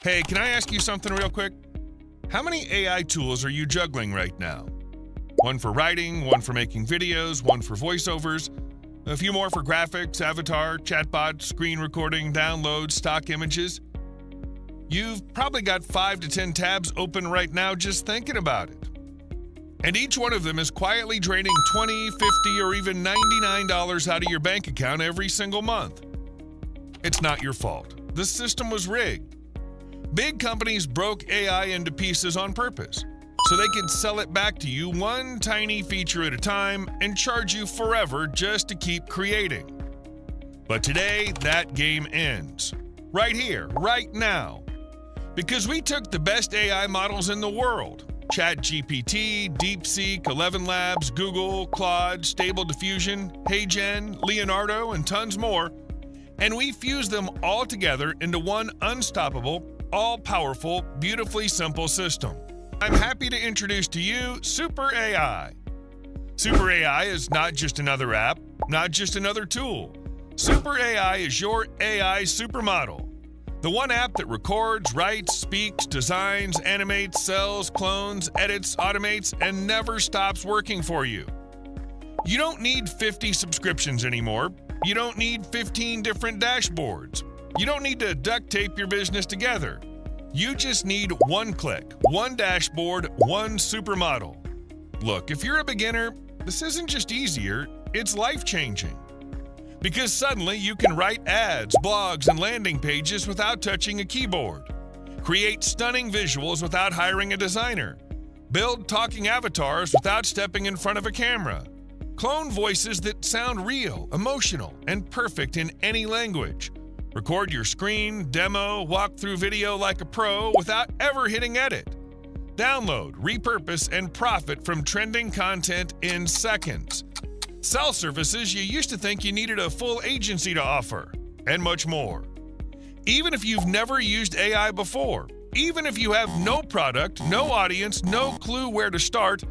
Hey, can I ask you something real quick? How many AI tools are you juggling right now? One for writing, one for making videos, one for voiceovers, a few more for graphics, avatar, chatbot, screen recording, downloads, stock images. You've probably got 5 to 10 tabs open right now just thinking about it. And each one of them is quietly draining $20, $50, or even $99 out of your bank account every single month. It's not your fault. The system was rigged. Big companies broke AI into pieces on purpose, so they could sell it back to you one tiny feature at a time and charge you forever just to keep creating. But today, that game ends. Right here, right now. Because we took the best AI models in the world, ChatGPT, DeepSeek, ElevenLabs, Google, Claude, Stable Diffusion, HeyGen, Leonardo, and tons more, and we fused them all together into one unstoppable, all-powerful, beautifully simple system. I'm happy to introduce to you Super AI. Super AI is not just another app, not just another tool. Super AI is your AI supermodel. The one app that records, writes, speaks, designs, animates, sells, clones, edits, automates, and never stops working for you. You don't need 50 subscriptions anymore. You don't need 15 different dashboards. You don't need to duct tape your business together. You just need one click, one dashboard, one supermodel. Look, if you're a beginner, this isn't just easier, it's life-changing. Because suddenly you can write ads, blogs, and landing pages without touching a keyboard. Create stunning visuals without hiring a designer. Build talking avatars without stepping in front of a camera. Clone voices that sound real, emotional, and perfect in any language. Record your screen, demo, walkthrough video like a pro without ever hitting edit. Download, repurpose, and profit from trending content in seconds. Sell services you used to think you needed a full agency to offer, and much more. Even if you've never used AI before, even if you have no product, no audience, no clue where to start,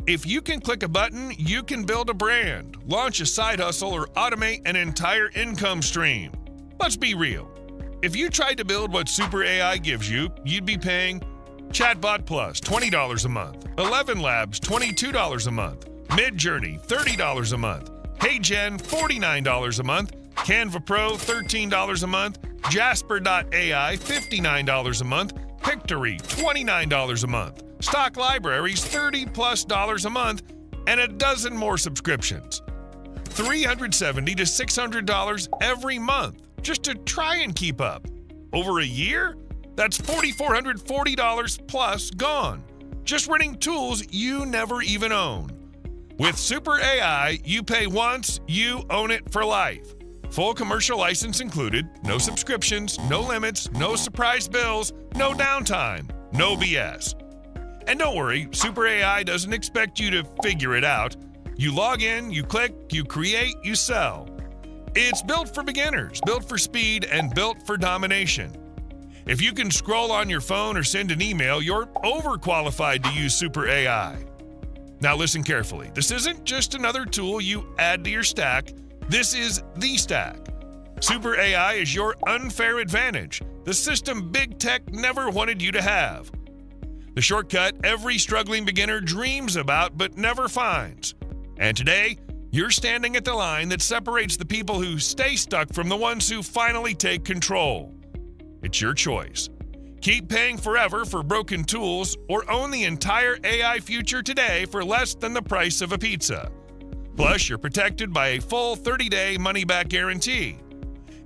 if you can click a button, you can build a brand, launch a side hustle, or automate an entire income stream. Let's be real. If you tried to build what Super AI gives you, you'd be paying Chatbot Plus $20 a month, ElevenLabs $22 a month, Midjourney $30 a month, HeyGen $49 a month, Canva Pro $13 a month, Jasper.ai $59 a month, Pictory $29 a month, stock libraries $30+ a month, and a dozen more subscriptions. $370 to $600 every month just to try and keep up. Over a year? That's $4,440 plus gone, just renting tools you never even own. With Super AI, you pay once, you own it for life. Full commercial license included, no subscriptions, no limits, no surprise bills, no downtime, no BS. And don't worry, Super AI doesn't expect you to figure it out. You log in, you click, you create, you sell. It's built for beginners, built for speed, and built for domination. If you can scroll on your phone or send an email, you're overqualified to use Super AI. Now listen carefully. This isn't just another tool you add to your stack. This is the stack. Super AI is your unfair advantage, the system big tech never wanted you to have. The shortcut every struggling beginner dreams about but never finds. And today, you're standing at the line that separates the people who stay stuck from the ones who finally take control. It's your choice. Keep paying forever for broken tools or own the entire AI future today for less than the price of a pizza. Plus, you're protected by a full 30-day money-back guarantee.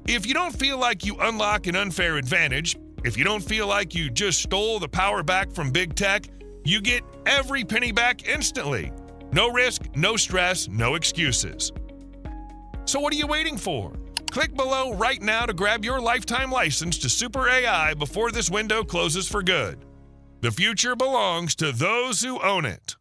If you don't feel like you unlock an unfair advantage, if you don't feel like you just stole the power back from big tech, you get every penny back instantly. No risk, no stress, no excuses. So what are you waiting for? Click below right now to grab your lifetime license to Super AI before this window closes for good. The future belongs to those who own it.